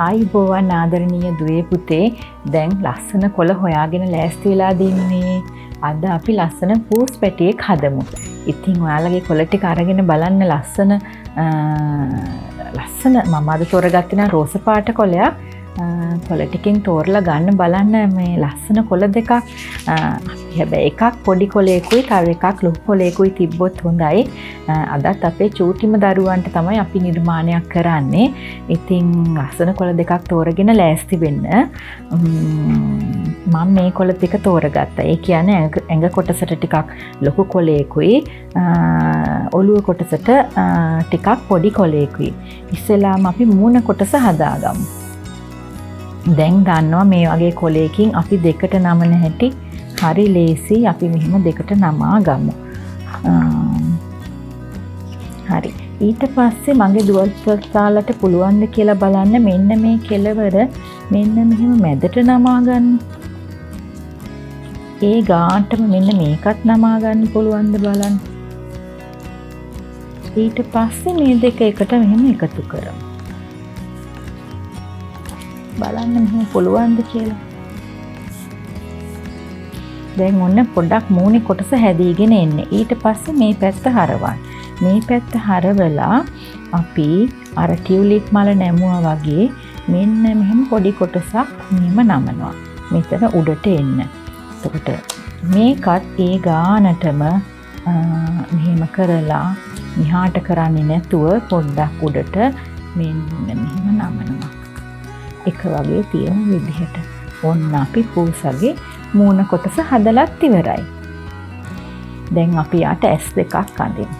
ආයුබෝවන් ආදරණීය දුවේ පුතේ දැන් ලස්සන කොළ හොයාගෙන ලෑස්ති වෙලා දින්නේ. අද අපි ලස්සන පූස් පැටියෙක් හදමු. ඉතින් ඔයාලගේ කොළ ටික අරගෙන බලන්න ලස්සන මම අද තෝරගත්තේ නම් රෝස පාට කොළයක්. කොළ ටිකෙන් තෝරලා ගන්න බලන්න මේ ලස්සන කොළ දෙකක්. හැබැයි එකක් පොඩි කොළයකුයි තව එකක් ලොකු කොළයකුයි තිබ්බොත් හොඳයි. අදත් අපේ චූටිම දරුවන්ට තමයි අපි නිර්මාණයක් කරන්නේ. ඉතින් ලස්සන කොළ දෙකක් තෝරගෙන ලෑස්ති වෙන්න. මම මේ කොළ දෙක තෝරගත්තා. ඒ කියන්නේ ඇඟ කොටසට ටිකක් ලොකු කොළයකුයි ඔළුව කොටසට ටිකක් පොඩි කොළයකුයි. ඉස්සෙල්ලාම අපි මූණ කොටස හදාගමු. දැන් දන්නවා මේ වගේ කොළයකින් අපි දෙකට නමන හැටි හරි ලේසි. අපි මෙහෙම දෙකට නමා ගමු. හරි. ඊට පස්සේ මගේ දුවල්පතාලට පුළුවන් ද කියලා බලන්න මෙන්න මේ කෙළවර මෙන්න මෙහෙම මැදට නමා ගන්න. ඒ ගානටම මෙන්න මේකත් නමා ගන්න පුළුවන් ද බලන්න. ඊට පස්සේ මේ දෙක එකට මෙහෙම එකතු කරමු. බලන්න මෙහෙම පුළුවන්ද කියලා. දැන් ඔන්න පොඩ්ඩක් මූණේ කොටස හැදීගෙන එන්නේ. ඊට පස්සේ මේ පැත්ත හරවන්න. මේ පැත්ත හරවලා අපි අර ටියුලිප් මල නැමුවා වගේ මෙන්න මෙහෙම පොඩි කොටසක් මෙහෙම නමනවා. මෙතන උඩට එන්න. එතකොට මේකත් ඒ ගානටම මෙහෙම කරලා මෙහාට කරන්නේ නැතුව පොඩ්ඩක් උඩට මෙන්න මෙහෙම නමනවා. එක වගේ තියෙන විදිහට. ඔන්න අපි පූසගේ මූණ කොටස හදලත් ඉවරයි. දැන් අපි යාට ඇස් දෙකක් අඳිමු.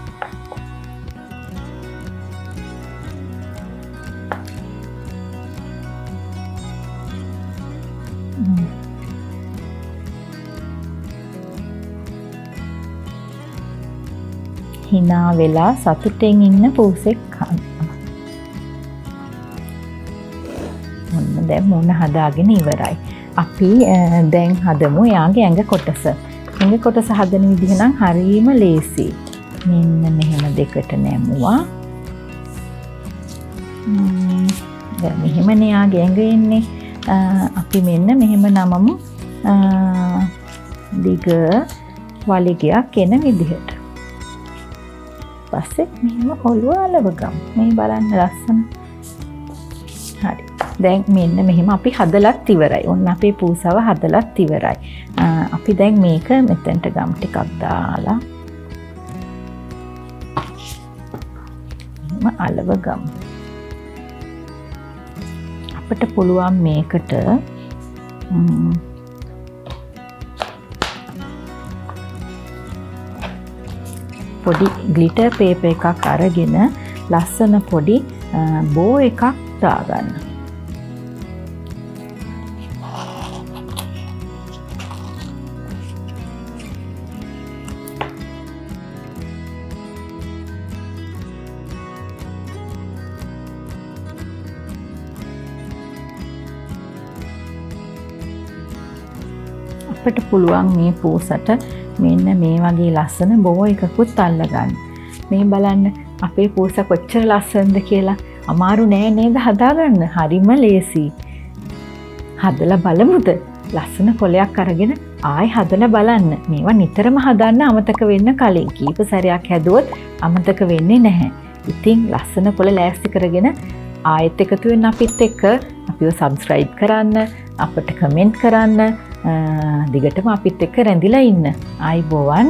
hina වෙලා සතුටෙන් ඉන්න පූසෙක් දැන් මූණ හදාගෙන ඉවරයි. අපි දැන් හදමු යාගේ ඇඟ කොටස. ඇඟ කොටස හදන විදිහ නම් හරිම ලේසි. මෙන්න මෙහෙම දෙකට නැමුවා. දැන් මෙහෙමනේ යාගේ ඇඟ එන්නේ. අපි මෙන්න මෙහෙම නමමු. දිග වලිගයක් එන විදිහට. පස්සේ මෙහෙම ඔළුව අලව ගමු. මේ බලන්න ලස්සන. හරි. දැන් මෙන්න මෙහෙම අපි හදලත් ඉවරයි. ඔන්න අපේ පූසව හදලත් ඉවරයි. අපි දැන් මේක මෙතෙන්ට ගම් ටිකක් දාලා මෙහෙම අලව ගමු. අපිට පුළුවන් මේකට පොඩි ග්ලිටර් පේපර් එකක් අරගෙන ලස්සන පොඩි බෝ එකක් දාගන්න. අපිට පුළුවන් මේ පූසට මෙන්න මේ වගේ ලස්සන බෝ එකකුත් අල්ලගන්න. මේ බලන්න අපේ පූස කොච්චර ලස්සනද කියලා. අමාරු නෑ නේද හදාගන්න? හරිම ලේසි. හදලා බලමුද? ලස්සන කොලයක් අරගෙන ආයි හදලා බලන්න. මේවා නිතරම හදන්න අමතක වෙන්න කලින්. කීප සැරයක් හැදුවොත් අමතක වෙන්නේ නැහැ. ඉතින් ලස්සන කොල ලෑස්ති කරගෙන ආයෙත් එකතු වෙන්න අපිත් එක්ක. අපිව subscribe කරන්න, අපට comment කරන්න, දිගටම අපිත් එක්ක රැඳිලා ඉන්න. ආයුබෝවන්.